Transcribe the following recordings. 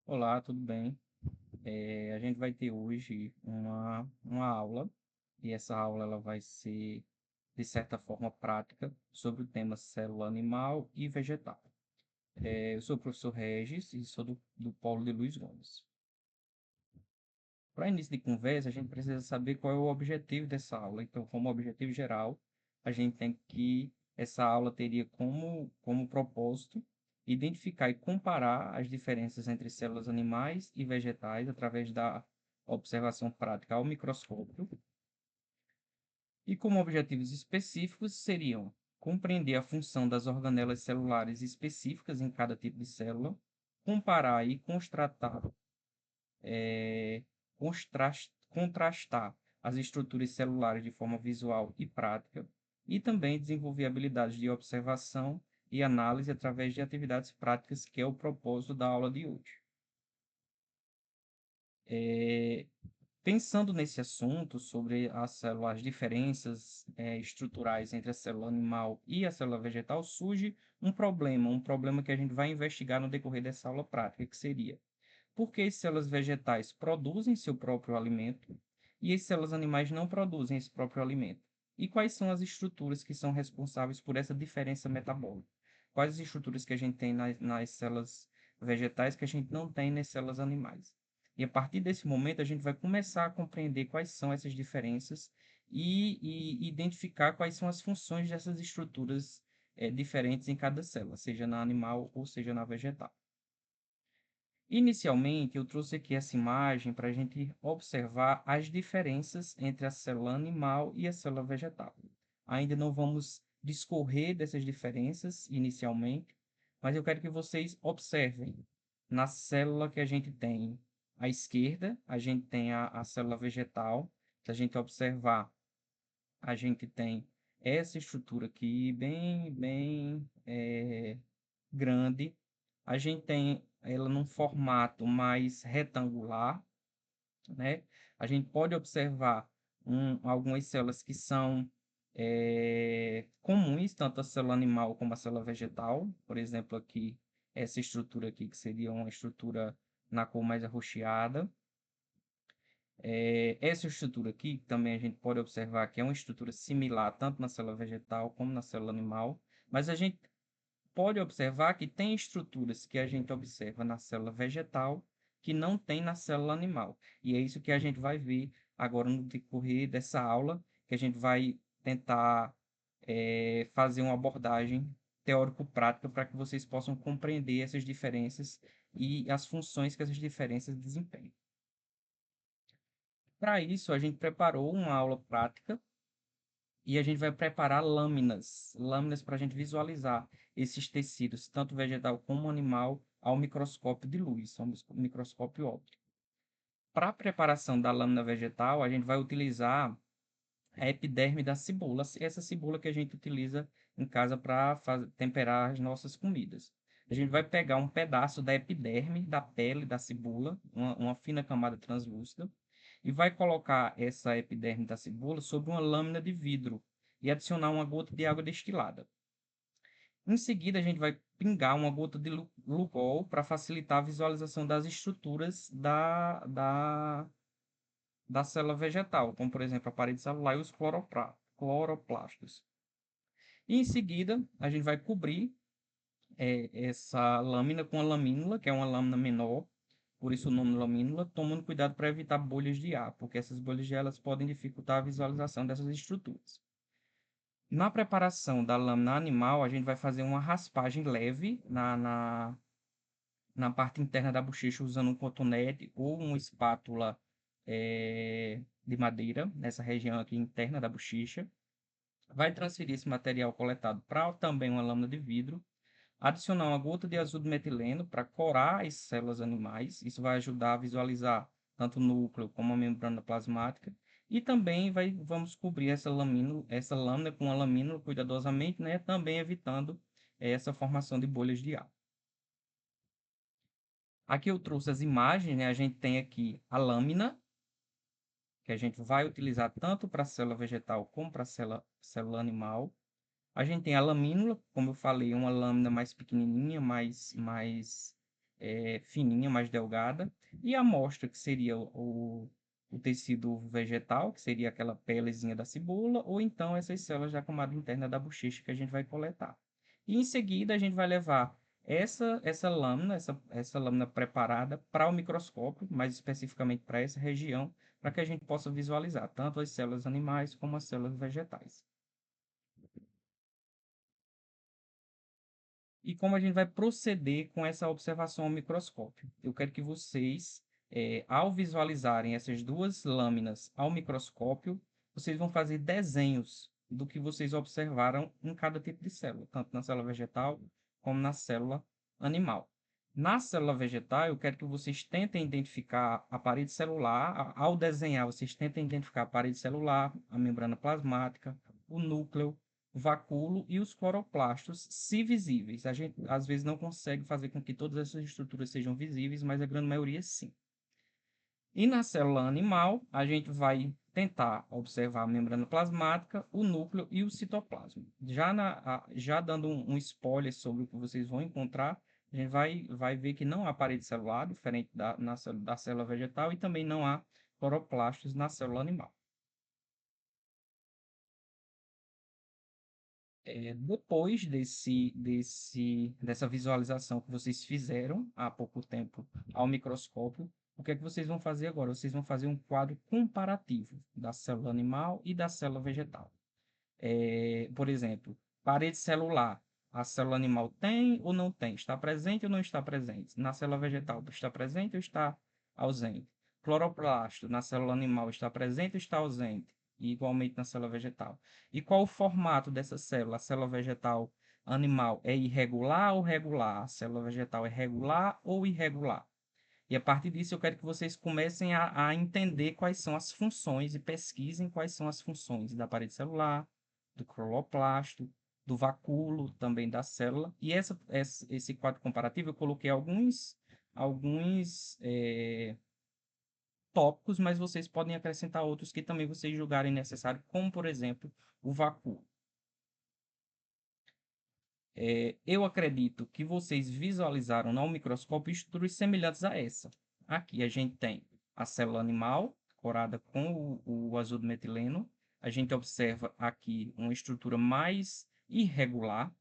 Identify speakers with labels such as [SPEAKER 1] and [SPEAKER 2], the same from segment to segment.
[SPEAKER 1] Olá, tudo bem? A gente vai ter hoje uma aula, e essa aula ela vai ser, de certa forma, prática sobre o tema célula animal e vegetal. Eu sou o professor Regis e sou do Polo de Luiz Gomes. Para início de conversa, a gente precisa saber qual é o objetivo dessa aula. Então, como objetivo geral, a gente tem que essa aula teria como propósito identificar e comparar as diferenças entre células animais e vegetais através da observação prática ao microscópio. E como objetivos específicos seriam compreender a função das organelas celulares específicas em cada tipo de célula, comparar e contrastar as estruturas celulares de forma visual e prática, e também desenvolver habilidades de observação e análise através de atividades práticas, que é o propósito da aula de hoje. É, Pensando nesse assunto sobre as diferenças estruturais entre a célula animal e a célula vegetal, surge um problema que a gente vai investigar no decorrer dessa aula prática, que seria: por que as células vegetais produzem seu próprio alimento e as células animais não produzem esse próprio alimento? E quais são as estruturas que são responsáveis por essa diferença metabólica? Quais as estruturas que a gente tem nas células vegetais que a gente não tem nas células animais? E a partir desse momento, a gente vai começar a compreender quais são essas diferenças e identificar quais são as funções dessas estruturas diferentes em cada célula, seja na animal ou seja na vegetal. Inicialmente, eu trouxe aqui essa imagem para a gente observar as diferenças entre a célula animal e a célula vegetal. Ainda não vamos discorrer dessas diferenças inicialmente, mas eu quero que vocês observem. Na célula que a gente tem à esquerda, a gente tem a célula vegetal. Se a gente observar, a gente tem essa estrutura aqui, bem grande. A gente tem ela num formato mais retangular, né? A gente pode observar algumas células que são comuns, tanto a célula animal como a célula vegetal. Por exemplo, aqui, essa estrutura aqui, que seria uma estrutura na cor mais arroxeada. Essa estrutura aqui, também a gente pode observar que é uma estrutura similar tanto na célula vegetal como na célula animal, mas a gente pode observar que tem estruturas que a gente observa na célula vegetal que não tem na célula animal. E é isso que a gente vai ver agora no decorrer dessa aula, que a gente vai tentar fazer uma abordagem teórico-prática para que vocês possam compreender essas diferenças e as funções que essas diferenças desempenham. Para isso, a gente preparou uma aula prática e a gente vai preparar lâminas para a gente visualizar esses tecidos, tanto vegetal como animal, ao microscópio de luz, ao microscópio óptico. Para a preparação da lâmina vegetal, a gente vai utilizar a epiderme da cebola, essa cebola que a gente utiliza em casa para temperar as nossas comidas. A gente vai pegar um pedaço da epiderme, da pele da cebola, uma fina camada translúcida, e vai colocar essa epiderme da cebola sobre uma lâmina de vidro e adicionar uma gota de água destilada. Em seguida, a gente vai pingar uma gota de Lugol para facilitar a visualização das estruturas da célula vegetal, como por exemplo a parede celular e os cloroplastos. E em seguida, a gente vai cobrir essa lâmina com a lamínula, que é uma lâmina menor, por isso o nome lamínula, tomando cuidado para evitar bolhas de ar, porque essas bolhas de ar elas podem dificultar a visualização dessas estruturas. Na preparação da lâmina animal, a gente vai fazer uma raspagem leve na parte interna da bochecha, usando um cotonete ou uma espátula de madeira, nessa região aqui interna da bochecha. Vai transferir esse material coletado para também uma lâmina de vidro, adicionar uma gota de azul de metileno para corar as células animais. Isso vai ajudar a visualizar tanto o núcleo como a membrana plasmática. E também vamos cobrir essa lâmina com a lamínula cuidadosamente, né? Também evitando essa formação de bolhas de ar. Aqui eu trouxe as imagens, né? A gente tem aqui a lâmina, que a gente vai utilizar tanto para a célula vegetal como para a célula animal. A gente tem a lamínula, como eu falei, uma lâmina mais pequenininha, mais fininha, mais delgada, e a amostra, que seria o tecido vegetal, que seria aquela pelezinha da cebola, ou então essas células da camada interna da bochecha que a gente vai coletar. E em seguida a gente vai levar essa lâmina preparada para o microscópio, mais especificamente para essa região, para que a gente possa visualizar tanto as células animais como as células vegetais. E como a gente vai proceder com essa observação ao microscópio? Eu quero que vocês, ao visualizarem essas duas lâminas ao microscópio, vocês vão fazer desenhos do que vocês observaram em cada tipo de célula, tanto na célula vegetal como na célula animal. Na célula vegetal, eu quero que vocês tentem identificar a parede celular. Ao desenhar, vocês tentem identificar a parede celular, a membrana plasmática, o núcleo, o vacúolo e os cloroplastos, se visíveis. A gente às vezes não consegue fazer com que todas essas estruturas sejam visíveis, mas a grande maioria sim. E na célula animal, a gente vai tentar observar a membrana plasmática, o núcleo e o citoplasma. Já dando um spoiler sobre o que vocês vão encontrar, a gente vai ver que não há parede celular, diferente da célula vegetal, e também não há cloroplastos na célula animal. Depois dessa visualização que vocês fizeram há pouco tempo ao microscópio, o que é que vocês vão fazer agora? Vocês vão fazer um quadro comparativo da célula animal e da célula vegetal. Por exemplo, parede celular. A célula animal tem ou não tem? Está presente ou não está presente? Na célula vegetal, está presente ou está ausente? Cloroplasto, na célula animal, está presente ou está ausente? E igualmente na célula vegetal. E qual o formato dessa célula? A célula vegetal animal é irregular ou regular? A célula vegetal é regular ou irregular? E a partir disso, eu quero que vocês comecem a entender quais são as funções e pesquisem quais são as funções da parede celular, do cloroplasto, do vacúolo, também da célula. E esse quadro comparativo, eu coloquei alguns tópicos, mas vocês podem acrescentar outros que também vocês julgarem necessário, como, por exemplo, o vacúolo. Eu acredito que vocês visualizaram no microscópio estruturas semelhantes a essa. Aqui a gente tem a célula animal, corada com o azul do metileno. A gente observa aqui uma estrutura mais irregular.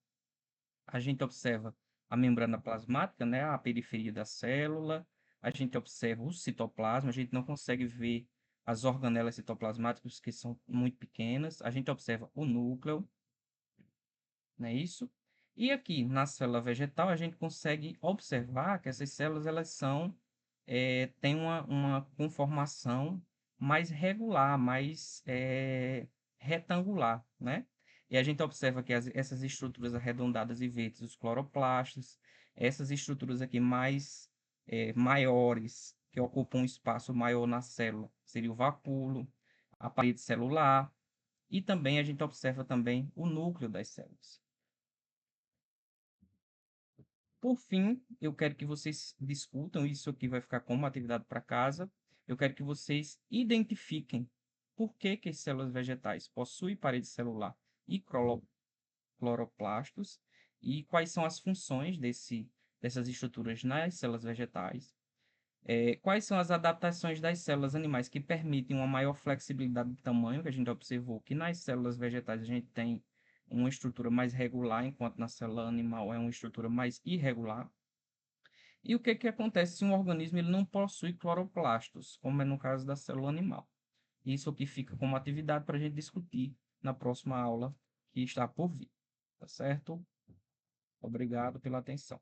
[SPEAKER 1] A gente observa a membrana plasmática, né, a periferia da célula. A gente observa o citoplasma. A gente não consegue ver as organelas citoplasmáticas, que são muito pequenas. A gente observa o núcleo, não é isso? E aqui na célula vegetal a gente consegue observar que essas células têm uma conformação mais regular, mais retangular, né? E a gente observa que essas estruturas arredondadas e verdes, os cloroplastos, essas estruturas aqui maiores, que ocupam um espaço maior na célula, seria o vacúolo, a parede celular, e também a gente observa também o núcleo das células. Por fim, eu quero que vocês discutam, isso aqui vai ficar como atividade para casa. Eu quero que vocês identifiquem por que as células vegetais possuem parede celular e cloroplastos e quais são as funções dessas estruturas nas células vegetais. Quais são as adaptações das células animais que permitem uma maior flexibilidade de tamanho, que a gente observou que nas células vegetais a gente tem uma estrutura mais regular, enquanto na célula animal é uma estrutura mais irregular. E o que que acontece se um organismo ele não possui cloroplastos, como é no caso da célula animal? Isso aqui fica como atividade para a gente discutir na próxima aula que está por vir. Tá certo? Obrigado pela atenção.